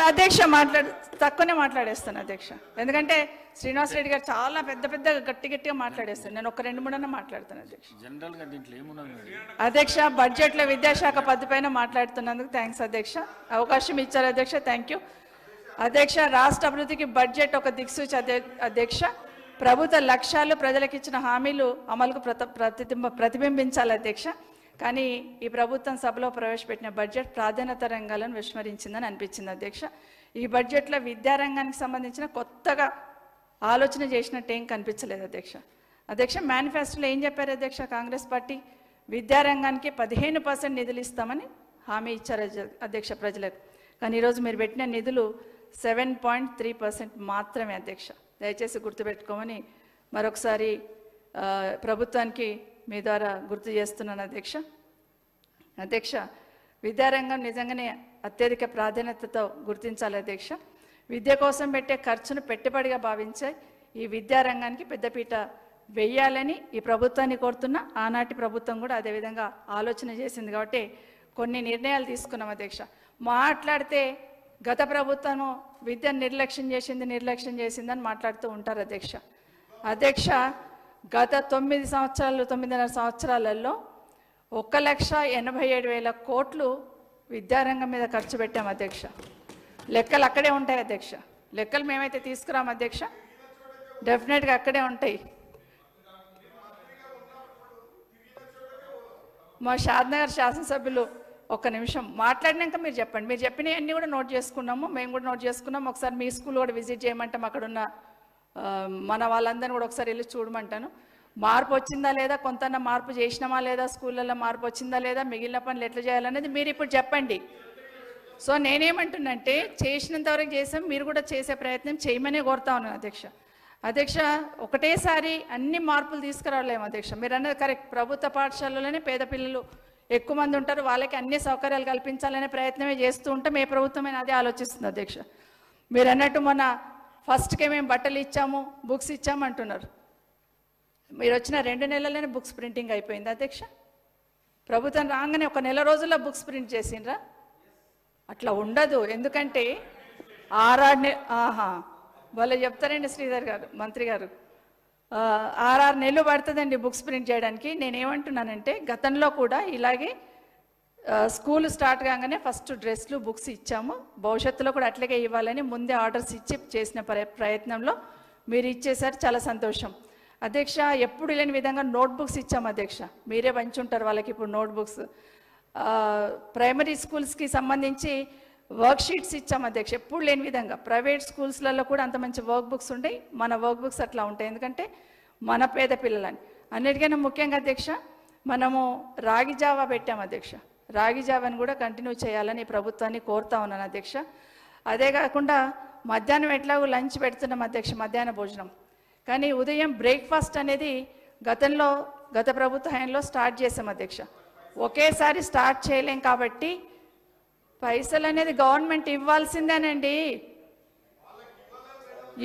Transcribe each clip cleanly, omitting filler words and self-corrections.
అధ్యక్ష తక్కువనే మాట్లాడేస్తాను అధ్యక్ష, ఎందుకంటే శ్రీనివాస్ రెడ్డి గారు చాలా పెద్ద పెద్ద గట్టిగా మాట్లాడేస్తాను. నేను ఒక 2-3 మాట్లాడతాను అధ్యక్ష. జనరల్గా దీంట్లో ఏమున్నది అధ్యక్ష, బడ్జెట్లో విద్యాశాఖ పద్ధతిపైన మాట్లాడుతున్నందుకు థ్యాంక్స్ అధ్యక్ష, అవకాశం ఇచ్చారు అధ్యక్ష, థ్యాంక్ యూ అధ్యక్ష. రాష్ట్ర అభివృద్ధికి బడ్జెట్ ఒక దిక్సూచి అధ్యక్ష. ప్రభుత్వ లక్ష్యాలు, ప్రజలకు ఇచ్చిన హామీలు అమలుకు ప్రతిబింబించాలి అధ్యక్ష. కానీ ఈ ప్రభుత్వం సభలో ప్రవేశపెట్టిన బడ్జెట్ ప్రాధాన్యత రంగాలను విస్మరించిందని అనిపించింది అధ్యక్ష. ఈ బడ్జెట్లో విద్యారంగానికి సంబంధించిన కొత్తగా ఆలోచన చేసినట్టు ఏం కనిపించలేదు అధ్యక్ష. అధ్యక్ష, మేనిఫెస్టోలో ఏం చెప్పారు అధ్యక్ష? కాంగ్రెస్ పార్టీ విద్యారంగానికి 15% నిధులు ఇస్తామని హామీ ఇచ్చారు అధ్యక్ష ప్రజలకు. కానీ ఈరోజు మీరు పెట్టిన నిధులు 7.3% మాత్రమే అధ్యక్ష. దయచేసి గుర్తుపెట్టుకోమని మరొకసారి ప్రభుత్వానికి మీ ద్వారా గుర్తు చేస్తున్నాను అధ్యక్ష. అధ్యక్ష, విద్యారంగం నిజంగానే అత్యధిక ప్రాధాన్యతతో గుర్తించాలి అధ్యక్ష. విద్య కోసం పెట్టే ఖర్చును పెట్టుబడిగా భావించే ఈ విద్యారంగానికి పెద్దపీట వేయాలని ఈ ప్రభుత్వాన్ని కోరుతున్నా. ఆనాటి ప్రభుత్వం కూడా అదేవిధంగా ఆలోచన చేసింది కాబట్టి కొన్ని నిర్ణయాలు తీసుకున్నాం అధ్యక్ష. మాట్లాడితే గత ప్రభుత్వము విద్యను నిర్లక్ష్యం చేసిందని మాట్లాడుతూ ఉంటారు అధ్యక్ష. అధ్యక్ష, గత 9.5 సంవత్సరాలలో 1,87,000 కోట్లు విద్యారంగం మీద ఖర్చు పెట్టాం అధ్యక్ష. లెక్కలు అక్కడే ఉంటాయి అధ్యక్ష. లెక్కలు మేమైతే తీసుకురాం అధ్యక్ష, డెఫినెట్గా అక్కడే ఉంటాయి. మా షాద్నగర్ శాసనసభ్యులు ఒక్క నిమిషం మాట్లాడినాక మీరు చెప్పండి. మీరు చెప్పినవన్నీ కూడా నోట్ చేసుకున్నాము, మేము కూడా నోట్ చేసుకున్నాము. ఒకసారి మీ స్కూల్ కూడా విజిట్ చేయమంటాం, అక్కడున్న మన వాళ్ళందరినీ కూడా ఒకసారి వెళ్ళి చూడమంటాను. మార్పు వచ్చిందా లేదా, కొంత మార్పు చేసినామా లేదా, స్కూళ్ళల్లో మార్పు వచ్చిందా లేదా, మిగిలిన పనులు ఎట్లా చేయాలనేది మీరు ఇప్పుడు చెప్పండి. సో నేనేమంటున్నంటే చేసినంత వరకు చేసాం, మీరు కూడా చేసే ప్రయత్నం చేయమనే కోరుతా ఉన్నాను అధ్యక్ష. అధ్యక్ష, ఒకటేసారి అన్ని మార్పులు తీసుకురాలేము అధ్యక్ష. మీరు అన్నది కరెక్ట్. ప్రభుత్వ పాఠశాలలోనే పేద పిల్లలు ఎక్కువ మంది ఉంటారు, వాళ్ళకి అన్ని సౌకర్యాలు కల్పించాలనే ప్రయత్నమే చేస్తూ ఉంటాం. ఏ ప్రభుత్వమైనా అదే ఆలోచిస్తుంది అధ్యక్ష. మీరు అన్నట్టు మొన్న ఫస్ట్కే మేము బట్టలు ఇచ్చాము, బుక్స్ ఇచ్చాము అంటున్నారు. మీరు వచ్చిన 2 నెలల్లోనే బుక్స్ ప్రింటింగ్ అయిపోయింది అధ్యక్ష. ప్రభుత్వం రాగానే 1 నెల రోజుల్లో బుక్స్ ప్రింట్ చేసిండ్రా? అట్లా ఉండదు. ఎందుకంటే వాళ్ళు చెప్తారండి శ్రీధర్ గారు, మంత్రి గారు, 6 నెలలు పడుతుందండి బుక్స్ ప్రింట్ చేయడానికి. నేనేమంటున్నానంటే గతంలో కూడా ఇలాగే స్కూల్ స్టార్ట్ కాగానే ఫస్ట్ డ్రెస్లు, బుక్స్ ఇచ్చాము. భవిష్యత్తులో కూడా అట్లాగే ఇవ్వాలని ముందే ఆర్డర్స్ ఇచ్చి చేసిన ప్రయత్నంలో మీరు ఇచ్చేసారు, చాలా సంతోషం అధ్యక్ష. ఎప్పుడు లేని విధంగా నోట్బుక్స్ ఇచ్చాము అధ్యక్ష. మీరే పంచుంటారు వాళ్ళకి ఇప్పుడు నోట్బుక్స్. ప్రైమరీ స్కూల్స్కి సంబంధించి వర్క్ షీట్స్ ఇచ్చాము అధ్యక్ష. ఎప్పుడు లేని విధంగా ప్రైవేట్ స్కూల్స్లలో కూడా అంత మంచి వర్క్ బుక్స్ ఉంటాయి, మన వర్క్ బుక్స్ అట్లా ఉంటాయి. ఎందుకంటే మన పేద పిల్లలని. అన్నిటికైనా ముఖ్యంగా అధ్యక్ష, మనము రాగి జావా పెట్టాము అధ్యక్ష. రాగి జావాని కూడా కంటిన్యూ చేయాలని ప్రభుత్వాన్ని కోరుతా ఉన్నాను అధ్యక్ష. అదే కాకుండా మధ్యాహ్నం ఎట్లాగో లంచ్ పెడుతున్నాం అధ్యక్ష, మధ్యాహ్న భోజనం. కానీ ఉదయం బ్రేక్ఫాస్ట్ అనేది గత ప్రభుత్వ హయాంలో స్టార్ట్ చేసాం అధ్యక్ష. ఒకేసారి స్టార్ట్ చేయలేం కాబట్టి పైసలు అనేది గవర్నమెంట్ ఇవ్వాల్సిందేనండి,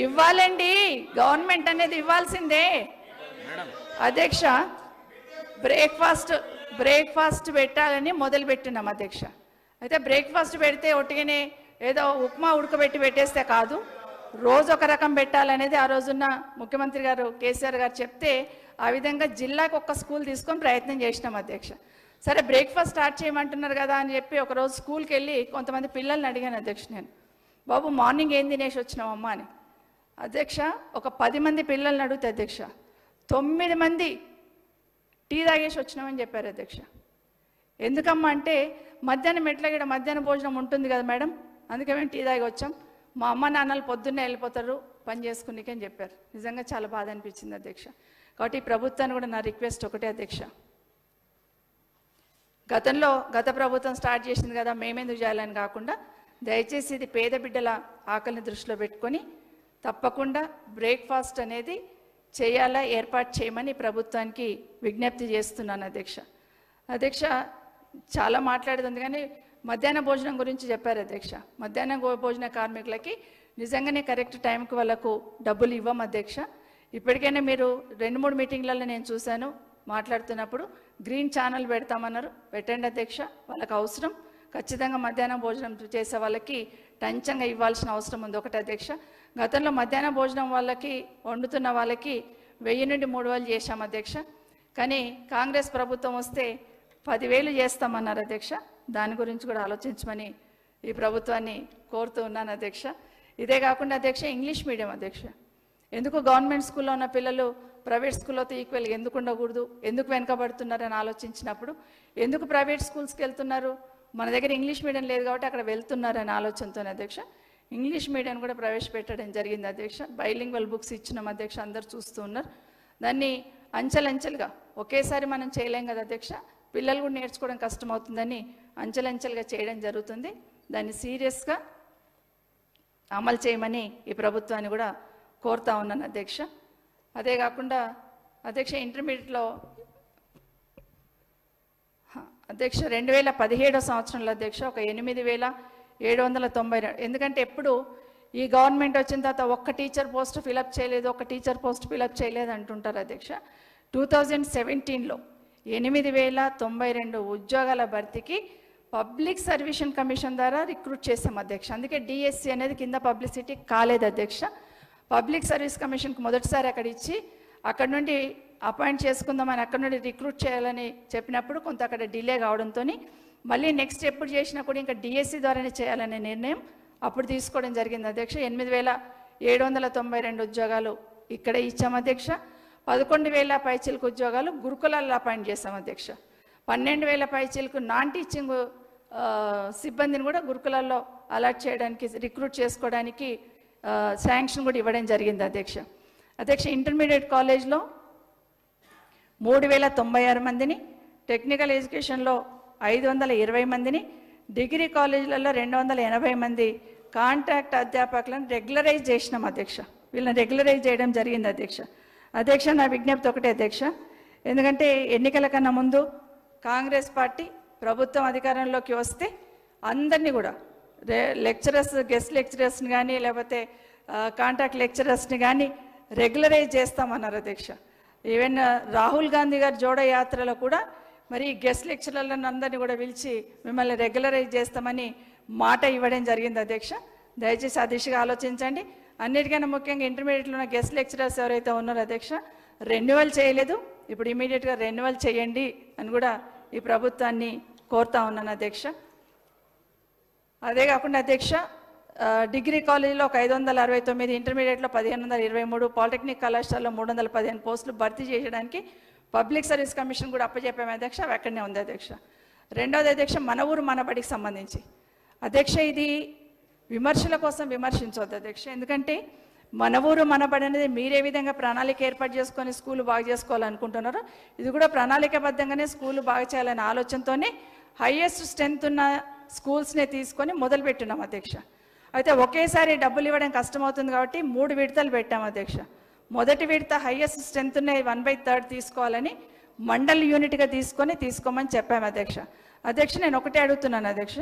ఇవ్వాలండి. గవర్నమెంట్ అనేది ఇవ్వాల్సిందే అధ్యక్ష. బ్రేక్ఫాస్ట్ పెట్టాలని మొదలుపెట్టినాం అధ్యక్ష. అయితే బ్రేక్ఫాస్ట్ పెడితే ఒట్టిగానే ఏదో ఉప్మా ఉడకబెట్టి పెట్టేస్తే కాదు, రోజు ఒక రకం పెట్టాలనేది ఆ రోజున్న ముఖ్యమంత్రి గారు కేసీఆర్ గారు చెప్తే ఆ విధంగా జిల్లాకు ఒక్క స్కూల్ తీసుకొని ప్రయత్నం చేసినాం అధ్యక్ష. సరే బ్రేక్ఫాస్ట్ స్టార్ట్ చేయమంటున్నారు కదా అని చెప్పి ఒకరోజు స్కూల్కి వెళ్ళి కొంతమంది పిల్లల్ని అడిగాను అధ్యక్ష. నేను, బాబు మార్నింగ్ ఏం తినేసి వచ్చినావమ్మా అని. అధ్యక్ష, ఒక 10 మంది పిల్లల్ని అడిగితే అధ్యక్ష 9 మంది టీ తాగేసి వచ్చినామని చెప్పారు అధ్యక్ష. ఎందుకమ్మా అంటే మధ్యాహ్నం ఎట్లాగ మధ్యాహ్న భోజనం ఉంటుంది కదా మేడం, అందుకే మేము టీ తాగి వచ్చాం, మా అమ్మ నాన్నలు పొద్దున్నే వెళ్ళిపోతారు పని చేసుకునేకి అని చెప్పారు. నిజంగా చాలా బాధ అనిపించింది అధ్యక్ష. కాబట్టి ప్రభుత్వాన్ని కూడా నా రిక్వెస్ట్ ఒకటే అధ్యక్ష, గత ప్రభుత్వం స్టార్ట్ చేసింది కదా మేమెందుకు చేయాలని కాకుండా దయచేసి ఇది పేద బిడ్డల ఆకలిని దృష్టిలో పెట్టుకొని తప్పకుండా బ్రేక్ఫాస్ట్ అనేది ఏర్పాటు చేయమని ప్రభుత్వానికి విజ్ఞప్తి చేస్తున్నాను అధ్యక్ష. అధ్యక్ష, చాలా మాట్లాడుతుంది కానీ మధ్యాహ్న భోజనం గురించి చెప్పారు అధ్యక్ష. మధ్యాహ్న భోజన కార్మికులకి నిజంగానే కరెక్ట్ టైంకి వాళ్ళకు డబ్బులు ఇవ్వం అధ్యక్ష. ఇప్పటికైనా మీరు 2-3 మీటింగ్లలో నేను చూశాను మాట్లాడుతున్నప్పుడు గ్రీన్ ఛానల్ పెడతామన్నారు, పెట్టండి అధ్యక్ష, వాళ్ళకి అవసరం. ఖచ్చితంగా మధ్యాహ్నం భోజనం చేసే వాళ్ళకి టంచంగా ఇవ్వాల్సిన అవసరం ఉంది. ఒకటి అధ్యక్ష, గతంలో మధ్యాహ్న భోజనం వాళ్ళకి వండుతున్న వాళ్ళకి 1000 నుండి 3000 చేశాం అధ్యక్ష. కానీ కాంగ్రెస్ ప్రభుత్వం వస్తే 10,000 చేస్తామన్నారు అధ్యక్ష. దాని గురించి కూడా ఆలోచించమని ఈ ప్రభుత్వాన్ని కోరుతూ ఉన్నాను అధ్యక్ష. ఇదే కాకుండా అధ్యక్ష, ఇంగ్లీష్ మీడియం అధ్యక్ష, ఎందుకు గవర్నమెంట్ స్కూల్లో ఉన్న పిల్లలు ప్రైవేట్ స్కూల్తో ఈక్వల్గా ఎందుకు ఉండకూడదు, ఎందుకు వెనకబడుతున్నారని ఆలోచించినప్పుడు ఎందుకు ప్రైవేట్ స్కూల్స్కి వెళ్తున్నారు, మన దగ్గర ఇంగ్లీష్ మీడియం లేదు కాబట్టి అక్కడ వెళ్తున్నారని ఆలోచనతోనే అధ్యక్ష ఇంగ్లీష్ మీడియం కూడా ప్రవేశపెట్టడం జరిగింది అధ్యక్ష. బైలింగ్వల్ బుక్స్ ఇచ్చినాం అధ్యక్ష, అందరు చూస్తూ ఉన్నారు. దాన్ని అంచెలంచెలుగా ఒకేసారి మనం చేయలేం కదా అధ్యక్ష, పిల్లలు కూడా నేర్చుకోవడం కష్టమవుతుందని అంచెలంచెలుగా చేయడం జరుగుతుంది. దాన్ని సీరియస్గా అమలు చేయమని ఈ ప్రభుత్వాన్ని కూడా కోరుతా ఉన్నాను అధ్యక్ష. అదే కాకుండా అధ్యక్ష, ఇంటర్మీడియట్లో అధ్యక్ష 2017 సంవత్సరంలో అధ్యక్ష ఒక 8792, ఎందుకంటే ఎప్పుడు ఈ గవర్నమెంట్ వచ్చిన తర్వాత ఒక్క టీచర్ పోస్ట్ ఫిలప్ చేయలేదు, ఒక్క టీచర్ పోస్ట్ ఫిలప్ చేయలేదు అంటుంటారు అధ్యక్ష. 2017లో 8092 ఉద్యోగాల భర్తీకి పబ్లిక్ సర్వీస్ కమిషన్ ద్వారా రిక్రూట్ చేసాం అధ్యక్ష. అందుకే డిఎస్సి అనేది కింద పబ్లిసిటీ కాలేదు అధ్యక్ష. పబ్లిక్ సర్వీస్ కమిషన్కి మొదటిసారి అక్కడ ఇచ్చి అక్కడ నుండి అపాయింట్ చేసుకుందామని అక్కడ నుండి రిక్రూట్ చేయాలని చెప్పినప్పుడు కొంత అక్కడ డిలే కావడంతో మళ్ళీ నెక్స్ట్ ఎప్పుడు చేసినా కూడా ఇంకా డిఎస్సి ద్వారానే చేయాలనే నిర్ణయం అప్పుడు తీసుకోవడం జరిగింది అధ్యక్ష. 8792 ఉద్యోగాలు ఇక్కడే ఇచ్చాం అధ్యక్ష. 11,000 పైచిలకు ఉద్యోగాలు గురుకులాల్లో అపాయింట్ చేశాం అధ్యక్ష. 12,000 పైచిలకు నాన్ టీచింగ్ సిబ్బందిని కూడా గురుకులాల్లో అలాట్ చేయడానికి, రిక్రూట్ చేసుకోవడానికి శాంక్షన్ కూడా ఇవ్వడం జరిగింది అధ్యక్ష. అధ్యక్ష, ఇంటర్మీడియట్ కాలేజ్లో 3096 మందిని, టెక్నికల్ ఎడ్యుకేషన్లో 520 మందిని, డిగ్రీ కాలేజీలలో 280 మంది కాంట్రాక్ట్ అధ్యాపకులను రెగ్యులరైజ్ చేసినాం అధ్యక్ష. వీళ్ళని రెగ్యులరైజ్ చేయడం జరిగింది అధ్యక్ష. అధ్యక్ష, నా విజ్ఞప్తి ఒకటే అధ్యక్ష, ఎందుకంటే ఎన్నికల కన్నా ముందు కాంగ్రెస్ పార్టీ ప్రభుత్వం అధికారంలోకి వస్తే అందరినీ కూడా లెక్చరర్స్, గెస్ట్ లెక్చరర్స్ని కానీ లేకపోతే కాంట్రాక్ట్ లెక్చరర్స్ని కానీ రెగ్యులరైజ్ చేస్తామన్నారు అధ్యక్ష. ఈవెన్ రాహుల్ గాంధీ గారి జోడో యాత్రలో కూడా మరి గెస్ట్ లెక్చరర్లను అందరినీ కూడా పిలిచి మిమ్మల్ని రెగ్యులరైజ్ చేస్తామని మాట ఇవ్వడం జరిగింది అధ్యక్ష. దయచేసి ఆ దిశగా ఆలోచించండి. అన్నిటికన్నా ముఖ్యంగా ఇంటర్మీడియట్లో ఉన్న గెస్ట్ లెక్చరర్స్ ఎవరైతే ఉన్నారో అధ్యక్ష, రెన్యువల్ చేయలేదు, ఇప్పుడు ఇమీడియట్గా రెన్యువల్ చేయండి అని కూడా ఈ ప్రభుత్వాన్ని కోరుతా ఉన్నాను అధ్యక్ష. అదే కాకుండా అధ్యక్ష, డిగ్రీ కాలేజీలో ఒక 569, ఇంటర్మీడియట్లో 1523, పాలిటెక్నిక్ కళాశాలలో 315 పోస్టులు భర్తీ చేయడానికి పబ్లిక్ సర్వీస్ కమిషన్ కూడా అప్పచెప్పాము అధ్యక్ష. అవి అక్కడనే ఉంది అధ్యక్ష. రెండవది అధ్యక్ష, మన ఊరు మన బడికి సంబంధించి అధ్యక్ష, ఇది విమర్శల కోసం విమర్శించవద్దు అధ్యక్ష. ఎందుకంటే మన ఊరు మన బడి అనేది మీరే విధంగా ప్రణాళిక ఏర్పాటు చేసుకొని స్కూల్ బాగా చేసుకోవాలనుకుంటున్నారో ఇది కూడా ప్రణాళికబద్ధంగానే స్కూల్ బాగా చేయాలనే ఆలోచనతోనే హైయెస్ట్ స్ట్రెంత్ ఉన్న స్కూల్స్నే తీసుకొని మొదలుపెట్టున్నాం అధ్యక్ష. అయితే ఒకేసారి డబ్బులు ఇవ్వడం కష్టమవుతుంది కాబట్టి 3 విడతలు పెట్టాం అధ్యక్ష. మొదటి విడత హైయెస్ట్ స్ట్రెంత్ ఉన్న 1/3 తీసుకోవాలని మండల్ యూనిట్గా తీసుకోమని చెప్పాము అధ్యక్ష. అధ్యక్ష, నేను ఒకటే అడుగుతున్నాను అధ్యక్ష,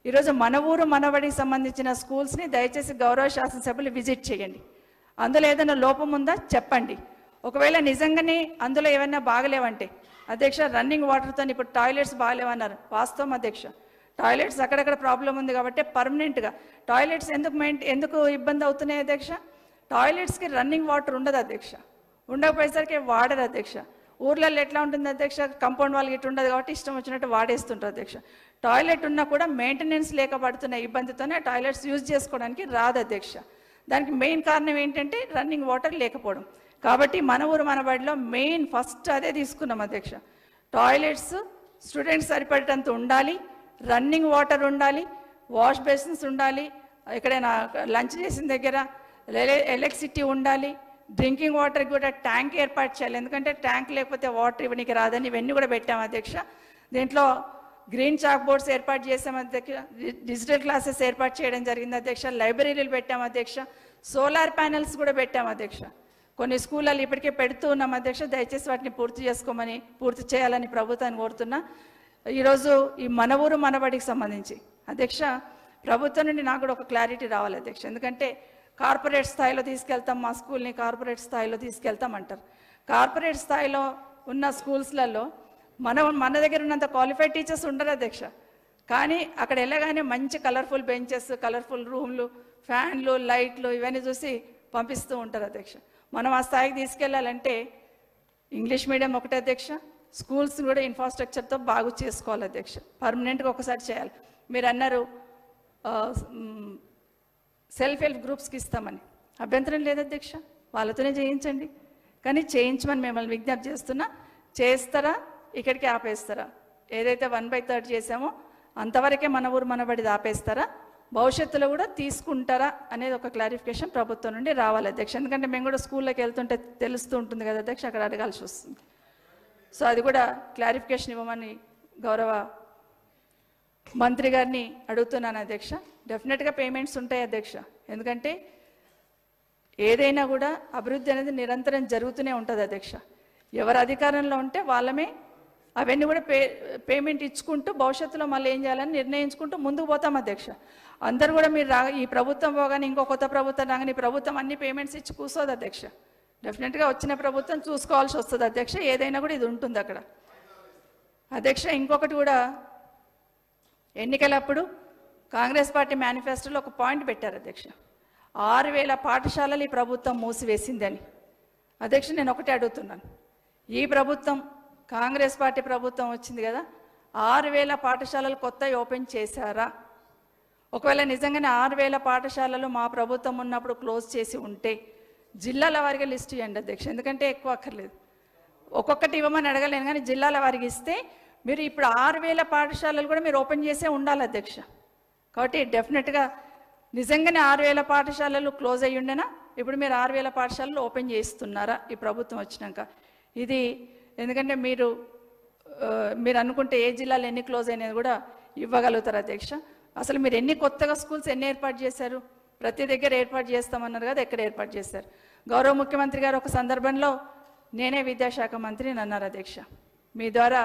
ఈరోజు మన ఊరు మనబడికి సంబంధించిన స్కూల్స్ని దయచేసి గౌరవ శాసనసభ్యులు విజిట్ చేయండి. అందులో ఏదైనా లోపం ఉందా చెప్పండి. ఒకవేళ నిజంగానే అందులో ఏమైనా బాగలేవంటే అధ్యక్ష, రన్నింగ్ వాటర్తో ఇప్పుడు టాయిలెట్స్ బాగలేవన్నారు, వాస్తవం అధ్యక్ష. టాయిలెట్స్ అక్కడక్కడ ప్రాబ్లం ఉంది కాబట్టి పర్మనెంట్గా టాయిలెట్స్ ఎందుకు ఇబ్బంది అవుతున్నాయి అధ్యక్ష? టాయిలెట్స్కి రన్నింగ్ వాటర్ ఉండదు అధ్యక్ష. ఉండకపోయేసరికి వాడరు అధ్యక్ష. ఊర్లలో ఎట్లా ఉంటుంది అధ్యక్ష, కంపౌండ్ వాళ్ళకి ఇటు ఉండదు కాబట్టి ఇష్టం వచ్చినట్టు వాడేస్తుంటారు అధ్యక్ష. టాయిలెట్ ఉన్నా కూడా మెయింటెనెన్స్ లేకపోతున్న ఇబ్బందితోనే టాయిలెట్స్ యూజ్ చేసుకోవడానికి రాదు అధ్యక్ష. దానికి మెయిన్ కారణం ఏంటంటే రన్నింగ్ వాటర్ లేకపోవడం. కాబట్టి మన ఊరు మన బడిలో మెయిన్ ఫస్ట్ అదే తీసుకున్నాం అధ్యక్ష. టాయిలెట్స్ స్టూడెంట్స్ సరిపడేటంత ఉండాలి, రన్నింగ్ వాటర్ ఉండాలి, వాష్ బేసిన్స్ ఉండాలి, ఎక్కడైనా లంచ్ చేసిన దగ్గర ఎలక్ట్రిసిటీ ఉండాలి, డ్రింకింగ్ వాటర్ కూడా ట్యాంక్ ఏర్పాటు చేయాలి. ఎందుకంటే ట్యాంక్ లేకపోతే వాటర్ ఇవ్వడానికి రాదని ఇవన్నీ కూడా పెట్టాము అధ్యక్ష. దీంట్లో గ్రీన్ చాక్ బోర్డ్స్ ఏర్పాటు చేసాం అధ్యక్ష, డిజిటల్ క్లాసెస్ ఏర్పాటు చేయడం జరిగింది అధ్యక్ష, లైబ్రరీలు పెట్టాము అధ్యక్ష, సోలార్ ప్యానెల్స్ కూడా పెట్టాము అధ్యక్ష. కొన్ని స్కూళ్ళలో ఇప్పటికే పెడుతూ ఉన్నాం అధ్యక్ష. దయచేసి వాటిని పూర్తి చేయాలని ప్రభుత్వాన్ని కోరుతున్నా. ఈరోజు ఈ మన ఊరు మనబడికి సంబంధించి అధ్యక్ష, ప్రభుత్వం నుండి నాకు కూడా ఒక క్లారిటీ రావాలి అధ్యక్ష. ఎందుకంటే కార్పొరేట్ స్థాయిలో తీసుకెళ్తాం, మా స్కూల్ని కార్పొరేట్ స్థాయిలో తీసుకెళ్తామంటారు. కార్పొరేట్ స్థాయిలో ఉన్న స్కూల్స్లలో మన దగ్గర ఉన్నంత క్వాలిఫైడ్ టీచర్స్ ఉండరు అధ్యక్ష. కానీ అక్కడ వెళ్ళగానే మంచి కలర్ఫుల్ బెంచెస్, కలర్ఫుల్ రూమ్లు, ఫ్యాన్లు, లైట్లు ఇవన్నీ చూసి పంపిస్తూ ఉంటారు అధ్యక్ష. మనం ఆ స్థాయికి తీసుకెళ్లాలంటే ఇంగ్లీష్ మీడియం ఒకటే అధ్యక్ష, స్కూల్స్ కూడా ఇన్ఫ్రాస్ట్రక్చర్తో బాగు చేసుకోవాలి అధ్యక్ష. పర్మనెంట్గా ఒకసారి చేయాలి. మీరు అన్నారు సెల్ఫ్ హెల్ప్ గ్రూప్స్కి ఇస్తామని, అభ్యంతరం లేదు అధ్యక్ష, వాళ్ళతోనే చేయించండి. కానీ చేయించమని మిమ్మల్ని విజ్ఞప్తి చేస్తున్నా. చేస్తారా, ఇక్కడికి ఆపేస్తారా? ఏదైతే 1/3 చేసామో అంతవరకే మన ఊరు మనబడిది ఆపేస్తారా, భవిష్యత్తులో కూడా తీసుకుంటారా అనేది ఒక క్లారిఫికేషన్ ప్రభుత్వం నుండి రావాలి అధ్యక్ష. ఎందుకంటే మేము కూడా స్కూల్లోకి వెళ్తుంటే తెలుస్తూ ఉంటుంది కదా అధ్యక్ష, అక్కడ అడగాల్సి వస్తుంది. సో అది కూడా క్లారిఫికేషన్ ఇవ్వమని గౌరవ మంత్రి గారిని అడుగుతున్నాను అధ్యక్ష. డెఫినెట్గా పేమెంట్స్ ఉంటాయి అధ్యక్ష, ఎందుకంటే ఏదైనా కూడా అభివృద్ధి అనేది నిరంతరం జరుగుతూనే ఉంటుంది అధ్యక్ష. ఎవరు అధికారంలో ఉంటే వాళ్ళమే అవన్నీ కూడా పేమెంట్ ఇచ్చుకుంటూ భవిష్యత్తులో మళ్ళీ ఏం చేయాలని నిర్ణయించుకుంటూ ముందుకు పోతాం అధ్యక్ష. అందరూ కూడా మీరు ఈ ప్రభుత్వం పోగానే ఇంకో కొత్త ప్రభుత్వం రాగానే ఈ ప్రభుత్వం అన్ని పేమెంట్స్ ఇచ్చి కూర్చోదు అధ్యక్ష. డెఫినెట్గా వచ్చిన ప్రభుత్వం చూసుకోవాల్సి వస్తుంది అధ్యక్ష. ఏదైనా కూడా ఇది ఉంటుంది అక్కడ అధ్యక్ష. ఇంకొకటి కూడా, ఎన్నికలప్పుడు కాంగ్రెస్ పార్టీ మేనిఫెస్టోలో ఒక పాయింట్ పెట్టారు అధ్యక్ష, 6000 పాఠశాలలు ఈ ప్రభుత్వం మూసివేసిందని. అధ్యక్ష నేను ఒకటే అడుగుతున్నాను, ఈ ప్రభుత్వం కాంగ్రెస్ పార్టీ ప్రభుత్వం వచ్చింది కదా, 6000 పాఠశాలలు కొత్తవి ఓపెన్ చేశారా? ఒకవేళ నిజంగానే 6000 పాఠశాలలు మా ప్రభుత్వం ఉన్నప్పుడు క్లోజ్ చేసి ఉంటే జిల్లాల వారిగా లిస్ట్ ఇవ్వండి అధ్యక్ష, ఎందుకంటే ఎక్కువ అక్కర్లేదు. ఒక్కొక్కటి ఇవ్వమని అడగలేను, కానీ జిల్లాల వారికి ఇస్తే మీరు ఇప్పుడు 6000 పాఠశాలలు కూడా మీరు ఓపెన్ చేసే ఉండాలి అధ్యక్ష. కాబట్టి డెఫినెట్గా నిజంగానే 6000 పాఠశాలలు క్లోజ్ అయ్యి ఉండేనా, ఇప్పుడు మీరు 6000 పాఠశాలలు ఓపెన్ చేస్తున్నారా ఈ ప్రభుత్వం వచ్చినాక? ఇది ఎందుకంటే మీరు అనుకుంటే ఏ జిల్లాలో ఎన్ని క్లోజ్ అయినది కూడా ఇవ్వగలుగుతారు అధ్యక్ష. అసలు మీరు ఎన్ని కొత్తగా స్కూల్స్ ఎన్ని ఏర్పాటు చేశారు? ప్రతి దగ్గర ఏర్పాటు చేస్తామన్నారు కదా, ఎక్కడ ఏర్పాటు చేశారు? గౌరవ ముఖ్యమంత్రి గారు ఒక సందర్భంలో నేనే విద్యాశాఖ మంత్రిని అన్నారు అధ్యక్ష. మీ ద్వారా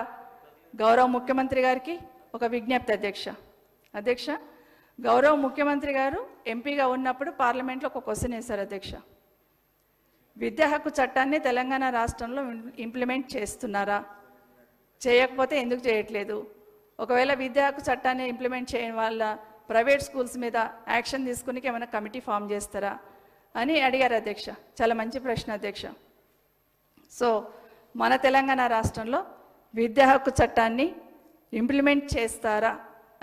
గౌరవ ముఖ్యమంత్రి గారికి ఒక విజ్ఞప్తి అధ్యక్ష. గౌరవ ముఖ్యమంత్రి గారు ఎంపీగా ఉన్నప్పుడు పార్లమెంట్లో ఒక క్వశ్చన్ వేశారు అధ్యక్ష, విద్యా హక్కు చట్టాన్ని తెలంగాణ రాష్ట్రంలో ఇంప్లిమెంట్ చేస్తున్నారా, చేయకపోతే ఎందుకు చేయట్లేదు, ఒకవేళ విద్యా హక్కు చట్టాన్ని ఇంప్లిమెంట్ చేయని వాళ్ళ ప్రైవేట్ స్కూల్స్ మీద యాక్షన్ తీసుకుని ఏమైనా కమిటీ ఫామ్ చేస్తారా అని అడిగారు అధ్యక్ష. చాలా మంచి ప్రశ్న అధ్యక్ష. సో మన తెలంగాణ రాష్ట్రంలో విద్యా హక్కు చట్టాన్ని ఇంప్లిమెంట్ చేస్తారా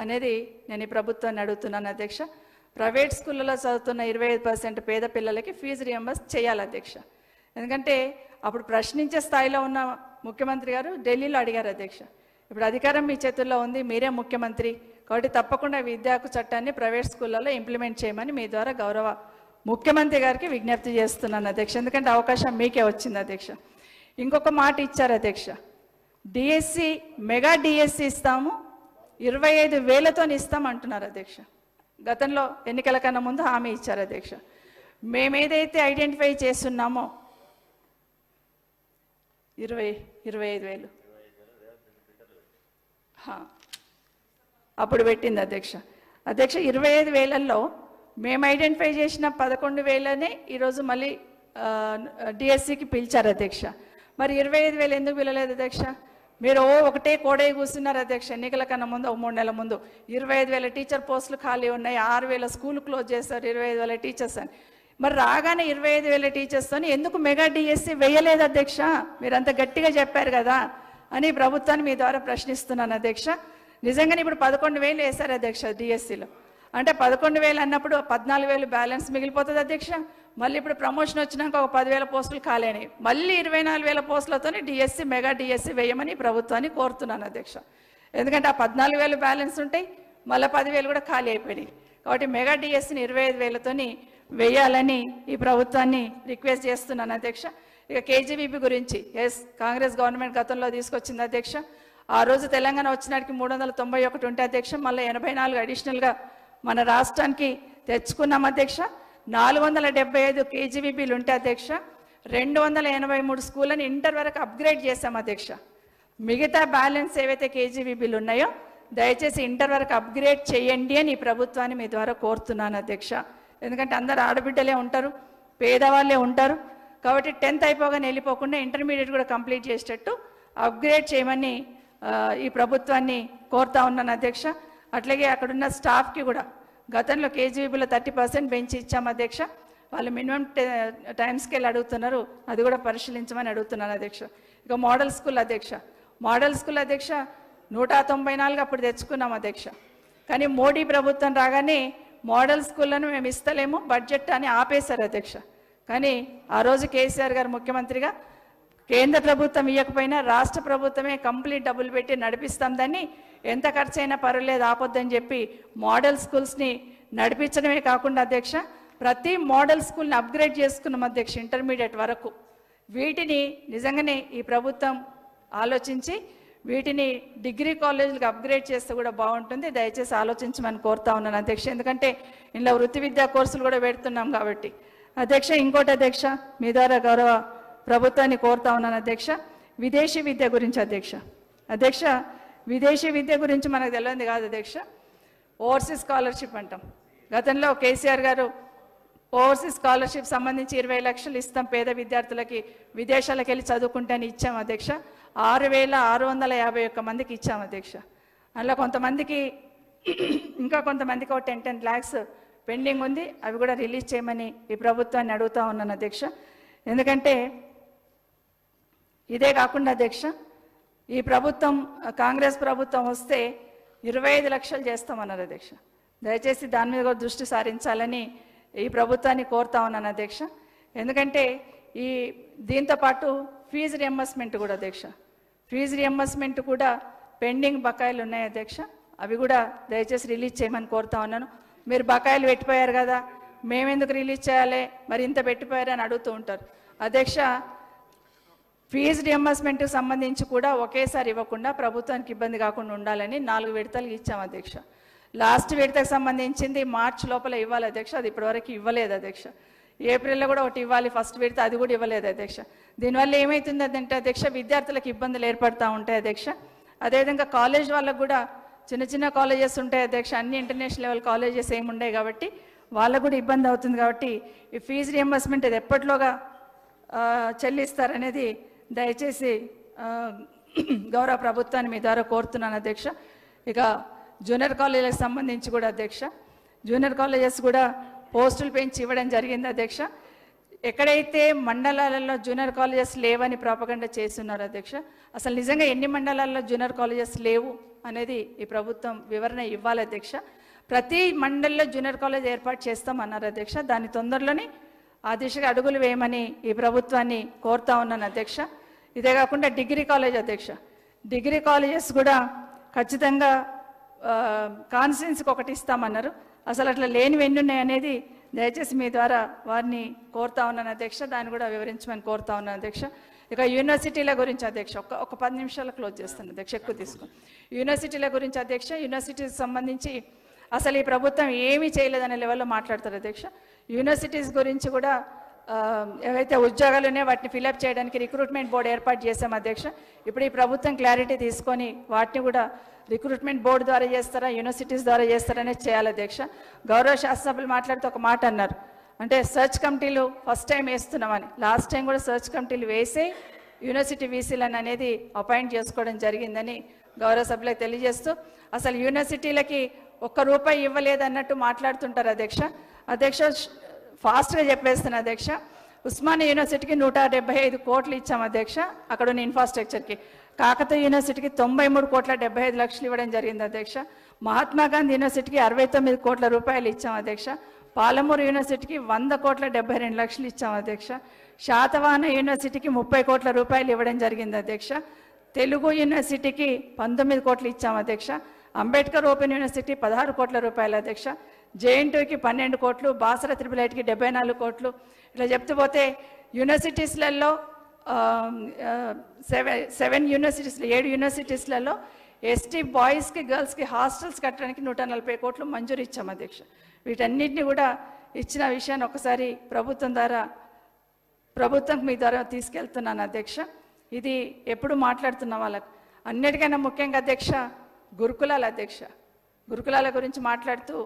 అనేది నేను ఈ ప్రభుత్వాన్ని అడుగుతున్నాను అధ్యక్ష. ప్రైవేట్ స్కూళ్ళలో చదువుతున్న 25% పేద పిల్లలకి ఫీజు రియంబర్స్ చేయాలి అధ్యక్ష. ఎందుకంటే అప్పుడు ప్రశ్నించే స్థాయిలో ఉన్న ముఖ్యమంత్రి గారు ఢిల్లీలో అడిగారు అధ్యక్ష. ఇప్పుడు అధికారం మీ చేతుల్లో ఉంది, మీరే ముఖ్యమంత్రి, కాబట్టి తప్పకుండా విద్యా హక్కు చట్టాన్ని ప్రైవేట్ స్కూళ్ళలో ఇంప్లిమెంట్ చేయమని మీ ద్వారా గౌరవ ముఖ్యమంత్రి గారికి విజ్ఞప్తి చేస్తున్నాను అధ్యక్ష. ఎందుకంటే అవకాశం మీకే వచ్చింది అధ్యక్ష. ఇంకొక మాట ఇచ్చారు అధ్యక్ష, డిఎస్సి మెగా డిఎస్సి ఇస్తాము, 25,000తో ఇస్తాం అంటున్నారు అధ్యక్ష. గతంలో ఎన్నికల కన్నా ముందు హామీ ఇచ్చారు అధ్యక్ష. మేమేదైతే ఐడెంటిఫై చేస్తున్నామో 25,000 అప్పుడు పెట్టింది అధ్యక్ష. 25,000లో మేము ఐడెంటిఫై చేసిన 11,000నే ఈరోజు మళ్ళీ డిఎస్సికి పిలిచారు అధ్యక్ష. మరి 25,000 ఎందుకు పిలలేదు అధ్యక్ష? మీరు ఒకటే కోడే కూర్చున్నారు అధ్యక్ష. ఎన్నికల కన్నా ముందు 3 నెలల ముందు 25,000 టీచర్ పోస్టులు ఖాళీ ఉన్నాయి, 6,000 స్కూల్ క్లోజ్ చేస్తారు, 25,000 టీచర్స్ అని. మరి రాగానే 25,000 టీచర్స్తో ఎందుకు మెగా డిఎస్సి వేయలేదు అధ్యక్ష? మీరు అంత గట్టిగా చెప్పారు కదా అని ప్రభుత్వాన్ని మీ ద్వారా ప్రశ్నిస్తున్నాను అధ్యక్ష. నిజంగానే ఇప్పుడు 11,000 వేశారు అధ్యక్ష డిఎస్సిలో. అంటే 11,000 అన్నప్పుడు 14,000 బ్యాలెన్స్ మిగిలిపోతుంది అధ్యక్ష. మళ్ళీ ఇప్పుడు ప్రమోషన్ వచ్చినాక ఒక 10,000 పోస్టులు ఖాళీ అయినాయి, మళ్ళీ 24,000 పోస్టులతో డిఎస్సి మెగా డిఎస్సి వేయమని ప్రభుత్వాన్ని కోరుతున్నాను అధ్యక్ష. ఎందుకంటే ఆ 14,000 బ్యాలెన్స్ ఉంటాయి, మళ్ళీ 10,000 కూడా ఖాళీ అయిపోయినాయి. కాబట్టి మెగా డిఎస్సిని 25,000తో వేయాలని ఈ ప్రభుత్వాన్ని రిక్వెస్ట్ చేస్తున్నాను అధ్యక్ష. ఇక కేజీబీపీ గురించి, ఎస్ కాంగ్రెస్ గవర్నమెంట్ గతంలో తీసుకొచ్చింది అధ్యక్ష. ఆ రోజు తెలంగాణ వచ్చినాటికి 391 ఉంటే అధ్యక్ష, మళ్ళీ 84 అడిషనల్గా మన రాష్ట్రానికి తెచ్చుకున్నాం అధ్యక్ష. 475 కేజీబీపీలు ఉంటే అధ్యక్ష, 283 స్కూళ్ళని ఇంటర్ వరకు అప్గ్రేడ్ చేశాం అధ్యక్ష. మిగతా బ్యాలెన్స్ ఏవైతే కేజీబీపీలు ఉన్నాయో దయచేసి ఇంటర్ వరకు అప్గ్రేడ్ చేయండి అని ఈ ప్రభుత్వాన్ని మీ ద్వారా కోరుతున్నాను అధ్యక్ష. ఎందుకంటే అందరు ఆడబిడ్డలే ఉంటారు, పేదవాళ్ళే ఉంటారు, కాబట్టి 10th అయిపోగానే వెళ్ళిపోకుండా ఇంటర్మీడియట్ కూడా కంప్లీట్ చేసేటట్టు అప్గ్రేడ్ చేయమని ఈ ప్రభుత్వాన్ని కోరుతా ఉన్నాను అధ్యక్ష. అట్లాగే అక్కడున్న స్టాఫ్కి కూడా గతంలో కేజీబీలో 30% పెంచి ఇచ్చాము అధ్యక్ష. వాళ్ళు మినిమం టైం స్కేల్ అడుగుతున్నారు, అది కూడా పరిశీలించమని అడుగుతున్నాను అధ్యక్ష. ఇక మోడల్ స్కూల్ అధ్యక్ష, మోడల్ స్కూల్ అధ్యక్ష 194 అప్పుడు తెచ్చుకున్నాం అధ్యక్ష. కానీ మోడీ ప్రభుత్వం రాగానే మోడల్ స్కూళ్ళను మేము ఇస్తలేము బడ్జెట్ అని ఆపేశారు అధ్యక్ష. కానీ ఆ రోజు కేసీఆర్ గారు ముఖ్యమంత్రిగా కేంద్ర ప్రభుత్వం ఇవ్వకపోయినా రాష్ట్ర ప్రభుత్వమే కంప్లీట్ డబ్బులు పెట్టి నడిపిస్తాం, దాన్ని ఎంత ఖర్చు అయినా పర్వాలేదు ఆపొద్దని చెప్పి మోడల్ స్కూల్స్ని నడిపించడమే కాకుండా అధ్యక్ష ప్రతి మోడల్ స్కూల్ని అప్గ్రేడ్ చేసుకున్నాం అధ్యక్ష ఇంటర్మీడియట్ వరకు. వీటిని నిజంగానే ఈ ప్రభుత్వం ఆలోచించి వీటిని డిగ్రీ కాలేజీలకు అప్గ్రేడ్ చేస్తే కూడా బాగుంటుంది, దయచేసి ఆలోచించమని కోరుతా ఉన్నాను అధ్యక్ష. ఎందుకంటే ఇందులో వృత్తి విద్యా కోర్సులు కూడా పెడుతున్నాం కాబట్టి అధ్యక్ష. ఇంకోటి అధ్యక్ష, మీ ద్వారా గౌరవ ప్రభుత్వాన్ని కోరుతా ఉన్నాను అధ్యక్ష, విదేశీ విద్య గురించి అధ్యక్ష. అధ్యక్ష విదేశీ విద్య గురించి మనకు తెలియదు కాదు అధ్యక్ష, ఓవర్సీస్ స్కాలర్షిప్ అంటాం. గతంలో కేసీఆర్ గారు ఓవర్సీస్ స్కాలర్షిప్ సంబంధించి 20 లక్షలు ఇస్తాం పేద విద్యార్థులకి విదేశాలకు వెళ్ళి చదువుకుంటాని ఇచ్చాం అధ్యక్ష. 6,651 మందికి ఇచ్చాం అధ్యక్ష. అందులో కొంతమందికి ఇంకా కొంతమందికి 10 lakhs పెండింగ్ ఉంది, అవి కూడా రిలీజ్ చేయమని ఈ ప్రభుత్వాన్ని అడుగుతా ఉన్నాను అధ్యక్ష. ఎందుకంటే ఇదే కాకుండా అధ్యక్ష ఈ ప్రభుత్వం కాంగ్రెస్ ప్రభుత్వం వస్తే 25 లక్షలు చేస్తామన్నారు అధ్యక్ష. దయచేసి దాని మీద కూడా దృష్టి సారించాలని ఈ ప్రభుత్వాన్ని కోరుతా ఉన్నాను అధ్యక్ష. ఎందుకంటే ఈ దీంతోపాటు ఫీజు రియంబర్స్మెంట్ కూడా అధ్యక్ష, ఫీజు రియంబర్స్మెంట్ కూడా పెండింగ్ బకాయిలు ఉన్నాయి అధ్యక్ష, అవి కూడా దయచేసి రిలీజ్ చేయమని కోరుతా ఉన్నాను. మీరు బకాయిలు పెట్టిపోయారు కదా, మేమెందుకు రిలీజ్ చేయాలి, మరి ఇంత పెట్టిపోయారు అని అడుగుతూ ఉంటారు అధ్యక్ష. ఫీజు రియంబర్స్మెంట్కి సంబంధించి కూడా ఒకేసారి ఇవ్వకుండా ప్రభుత్వానికి ఇబ్బంది కాకుండా ఉండాలని 4 విడతలు ఇచ్చాం అధ్యక్ష. లాస్ట్ విడతకు సంబంధించింది మార్చి లోపల ఇవ్వాలి అధ్యక్ష, అది ఇప్పటివరకు ఇవ్వలేదు అధ్యక్ష. ఏప్రిల్లో కూడా ఒకటి ఇవ్వాలి ఫస్ట్ విడత, అది కూడా ఇవ్వలేదు అధ్యక్ష. దీనివల్ల ఏమవుతుంది అంటే అధ్యక్ష విద్యార్థులకు ఇబ్బందులు ఏర్పడుతూ ఉంటాయి అధ్యక్ష. అదేవిధంగా కాలేజ్ వాళ్ళకు కూడా చిన్న చిన్న కాలేజెస్ ఉంటాయి అధ్యక్ష, అన్ని ఇంటర్నేషనల్ లెవెల్ కాలేజెస్ ఏమి ఉండవు కాబట్టి వాళ్ళకు కూడా ఇబ్బంది అవుతుంది. కాబట్టి ఈ ఫీజు రియంబర్స్మెంట్ ఇది ఎప్పటిలోగా చెల్లిస్తారనేది దయచేసి గౌరవ ప్రభుత్వాన్ని మీ ద్వారా కోరుతున్నాను అధ్యక్ష. ఇక జూనియర్ కాలేజీలకు సంబంధించి కూడా అధ్యక్ష, జూనియర్ కాలేజెస్ కూడా పోస్టులు పెంచి ఇవ్వడం జరిగింది అధ్యక్ష. ఎక్కడైతే మండలాలలో జూనియర్ కాలేజెస్ లేవని ప్రాపగండ చేస్తున్నారు అధ్యక్ష, అసలు నిజంగా ఎన్ని మండలాల్లో జూనియర్ కాలేజెస్ లేవు అనేది ఈ ప్రభుత్వం వివరణ ఇవ్వాలి అధ్యక్ష. ప్రతి మండలిలో జూనియర్ కాలేజ్ ఏర్పాటు చేస్తామన్నారు అధ్యక్ష, దాని తొందరలోనే ఆ దిశగా అడుగులు వేయమని ఈ ప్రభుత్వాన్ని కోరుతా ఉన్నాను అధ్యక్ష. ఇదే కాకుండా డిగ్రీ కాలేజ్ అధ్యక్ష, డిగ్రీ కాలేజెస్ కూడా ఖచ్చితంగా కాన్స్టిట్యున్సీకి ఒకటి ఇస్తామన్నారు, అసలు అట్లా లేనివి ఎన్ని ఉన్నాయి అనేది దయచేసి మీ ద్వారా వారిని కోరుతా ఉన్నాను అధ్యక్ష, దాన్ని కూడా వివరించమని కోరుతా ఉన్నాను అధ్యక్ష. ఇక యూనివర్సిటీల గురించి అధ్యక్ష ఒక 10 నిమిషాలు క్లోజ్ చేస్తాను అధ్యక్ష, ఎక్కువ తీసుకుని. యూనివర్సిటీల గురించి అధ్యక్ష, యూనివర్సిటీకి సంబంధించి అసలు ఈ ప్రభుత్వం ఏమీ చేయలేదనే లెవెల్లో మాట్లాడతారు అధ్యక్ష. యూనివర్సిటీస్ గురించి కూడా ఏవైతే ఉద్యోగాలు ఉన్నాయో వాటిని ఫిలప్ చేయడానికి రిక్రూట్మెంట్ బోర్డు ఏర్పాటు చేశాం అధ్యక్ష. ఇప్పుడు ఈ ప్రభుత్వం క్లారిటీ తీసుకొని వాటిని కూడా రిక్రూట్మెంట్ బోర్డు ద్వారా చేస్తారా యూనివర్సిటీస్ ద్వారా చేస్తారనే చేయాలి అధ్యక్ష. గౌరవ శాసనసభ్యులు మాట్లాడుతూ ఒక మాట అన్నారు, అంటే సర్చ్ కమిటీలు ఫస్ట్ టైం వేస్తున్నామని. లాస్ట్ టైం కూడా సర్చ్ కమిటీలు వేసి యూనివర్సిటీ వీసీలను అనేది అపాయింట్ చేసుకోవడం జరిగిందని గౌరవ సభ్యులకు తెలియజేస్తూ, అసలు యూనివర్సిటీలకి ₹1 ఇవ్వలేదన్నట్టు మాట్లాడుతుంటారు అధ్యక్ష. అధ్యక్ష ఫాస్ట్గా చెప్పేస్తున్నా అధ్యక్ష, ఉస్మానియా యూనివర్సిటీకి 175 కోట్లు ఇచ్చాం అధ్యక్ష అక్కడ ఉన్న ఇన్ఫ్రాస్ట్రక్చర్కి. కాకతీయ యూనివర్సిటీకి 93,75,00,000 ఇవ్వడం జరిగింది అధ్యక్ష. మహాత్మా గాంధీ యూనివర్సిటీకి 69 కోట్ల రూపాయలు ఇచ్చాం అధ్యక్ష. పాలమూరు యూనివర్సిటీకి 100,72,00,000 ఇచ్చాం అధ్యక్ష. శాతవాహన యూనివర్సిటీకి 30 కోట్ల రూపాయలు ఇవ్వడం జరిగింది అధ్యక్ష. తెలుగు యూనివర్సిటీకి 19 కోట్లు ఇచ్చాం అధ్యక్ష. అంబేద్కర్ ఓపెన్ యూనివర్సిటీ 16 కోట్ల రూపాయలు అధ్యక్ష. JN2కి 12 కోట్లు, బాసర త్రిపులైట్కి 74 కోట్లు. ఇట్లా చెప్తూ పోతే యూనివర్సిటీస్లలో 7 యూనివర్సిటీస్లలో ఎస్టీ బాయ్స్కి గర్ల్స్కి హాస్టల్స్ కట్టడానికి 140 కోట్లు మంజూరు ఇచ్చాం అధ్యక్ష. వీటన్నిటిని కూడా ఇచ్చిన విషయాన్ని ఒకసారి ప్రభుత్వం మీ ద్వారా తీసుకెళ్తున్నాను అధ్యక్ష. ఇది ఎప్పుడు మాట్లాడుతున్న వాళ్ళకు అన్నిటికైనా ముఖ్యంగా అధ్యక్ష గురుకులాల అధ్యక్ష, గురుకులాల గురించి మాట్లాడుతూ